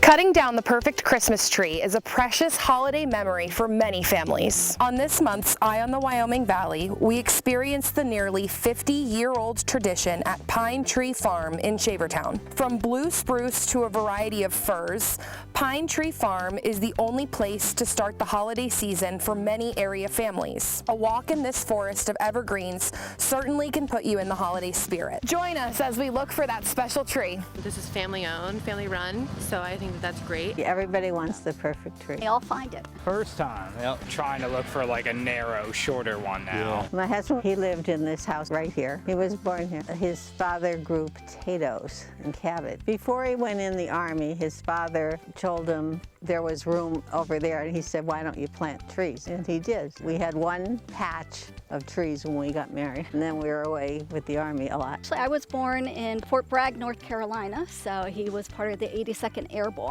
Cutting down the perfect Christmas tree is a precious holiday memory for many families. On this month's Eye on the Wyoming Valley, we experienced the nearly 50-year-old tradition at Pine Tree Farm in Shavertown. From blue spruce to a variety of firs, Pine Tree Farm is the only place to start the holiday season for many area families. A walk in this forest of evergreens certainly can put you in the holiday spirit. Join us as we look for that special tree. This is family owned, family run, so I think that's great. Everybody wants the perfect tree. They all find it. First time, trying to look for like a narrow, shorter one now. My husband, he lived in this house right here. He was born here. His father grew potatoes and cabbage. Before he went in the Army, his father told him there was room over there, and he said, why don't you plant trees? And he did. We had one patch of trees when we got married, and then we were away with the Army a lot. Actually, I was born in Fort Bragg, North Carolina, so he was part of the 82nd Airborne.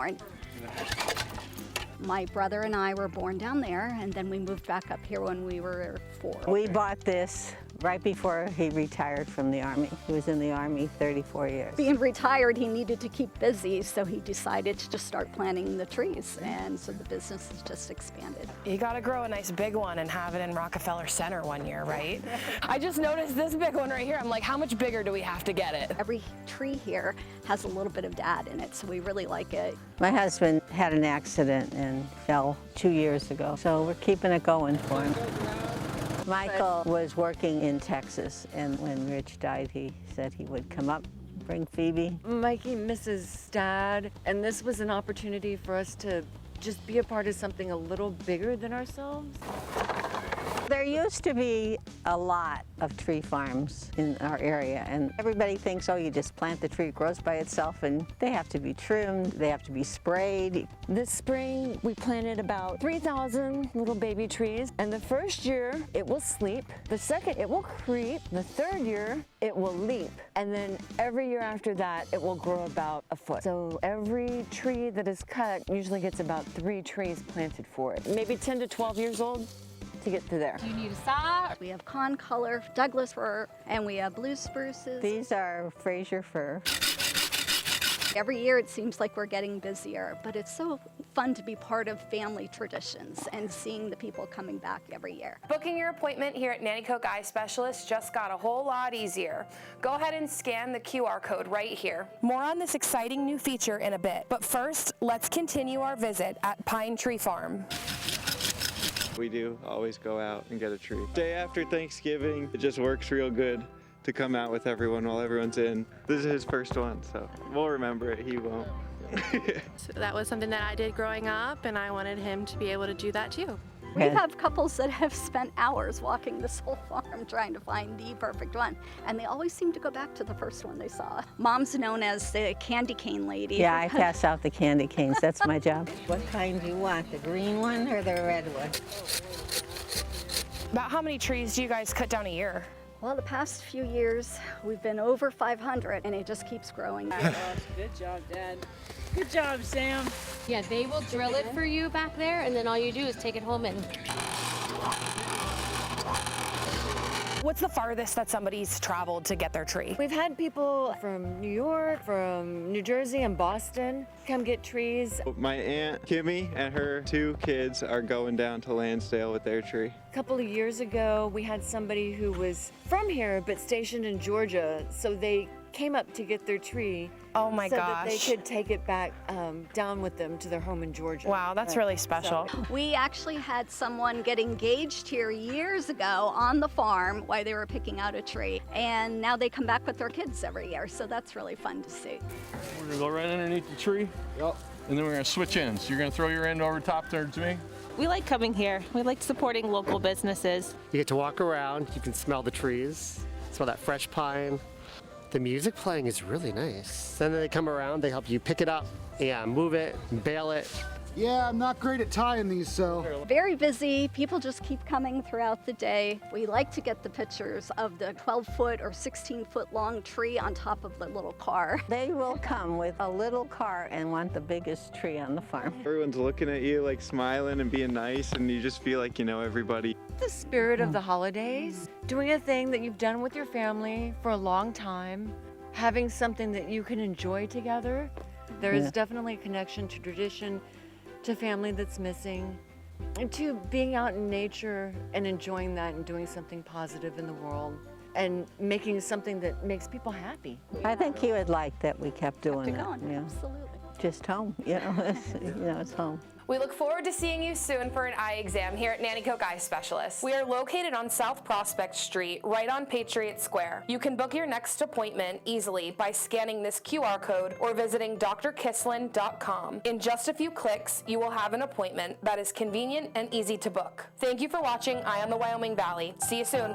My brother and I were born down there, and then we moved back up here when we were 4. We bought this right before he retired from the Army. He was in the Army 34 years. Being retired, he needed to keep busy, so he decided to just start planting the trees, and so the business has just expanded. You gotta grow a nice big one and have it in Rockefeller Center one year, right? I just noticed this big one right here. I'm like, how much bigger do we have to get it? Every tree here has a little bit of dad in it, so we really like it. My husband had an accident and fell 2 years ago, so we're keeping it going for him. Michael was working in Texas, and when Rich died, he said he would come up, bring Phoebe. Mikey misses Dad, and this was an opportunity for us to just be a part of something a little bigger than ourselves. There used to be a lot of tree farms in our area, and everybody thinks, oh, you just plant the tree, it grows by itself, and they have to be trimmed, they have to be sprayed. This spring, we planted about 3,000 little baby trees, and the first year, it will sleep. The second, it will creep. The third year, it will leap. And then every year after that, it will grow about a foot. So every tree that is cut usually gets about 3 trees planted for it. Maybe 10 to 12 years old to get to there. Do you need a saw? We have con color, Douglas fir, and we have blue spruces. These are Fraser fir. Every year it seems like we're getting busier, but it's so fun to be part of family traditions and seeing the people coming back every year. Booking your appointment here at Nanticoke Eye Specialist just got a whole lot easier. Go ahead and scan the QR code right here. More on this exciting new feature in a bit, but first, let's continue our visit at Pine Tree Farm. We do always go out and get a tree. Day after Thanksgiving, it just works real good to come out with everyone while everyone's in. This is his first one, so we'll remember it, he won't. So that was something that I did growing up, and I wanted him to be able to do that too. We have couples that have spent hours walking this whole farm trying to find the perfect one, and they always seem to go back to the first one they saw. Mom's known as the candy cane lady. Yeah, I pass out the candy canes, that's my job. What kind do you want, the green one or the red one? About how many trees do you guys cut down a year? Well, the past few years, we've been over 500, and it just keeps growing. Good job, Dad. Good job, Sam. Yeah, they will drill it for you back there, and then all you do is take it home and... What's the farthest that somebody's traveled to get their tree? We've had people from New York, from New Jersey, and Boston come get trees. My Aunt Kimmy and her 2 kids are going down to Lansdale with their tree. A couple of years ago, we had somebody who was from here but stationed in Georgia, so they came up to get their tree. Oh my gosh. So that they could take it back down with them to their home in Georgia. Wow, that's really special. So, we actually had someone get engaged here years ago on the farm while they were picking out a tree, and now they come back with their kids every year, so that's really fun to see. We're gonna go right underneath the tree. Yep. And then we're gonna switch ends. You're gonna throw your end over top towards me. We like coming here. We like supporting local businesses. You get to walk around, you can smell the trees, smell that fresh pine. The music playing is really nice. Then they come around, they help you pick it up, move it, bale it. Yeah, I'm not great at tying these, so. Very busy. People just keep coming throughout the day. We like to get the pictures of the 12-foot or 16-foot long tree on top of the little car. They will come with a little car and want the biggest tree on the farm. Everyone's looking at you, like smiling and being nice, and you just feel like you know everybody. The spirit of the holidays, doing a thing that you've done with your family for a long time, having something that you can enjoy together. There is definitely a connection to tradition, to family that's missing, and to being out in nature and enjoying that and doing something positive in the world and making something that makes people happy. I think he would like that we kept doing Kept it it. going, Yeah. absolutely. Just home, it's home. We look forward to seeing you soon for an eye exam here at Nanticoke Eye Specialists. We are located on South Prospect Street, right on Patriot Square. You can book your next appointment easily by scanning this QR code or visiting drkislin.com. In just a few clicks, you will have an appointment that is convenient and easy to book. Thank you for watching Eye on the Wyoming Valley. See you soon.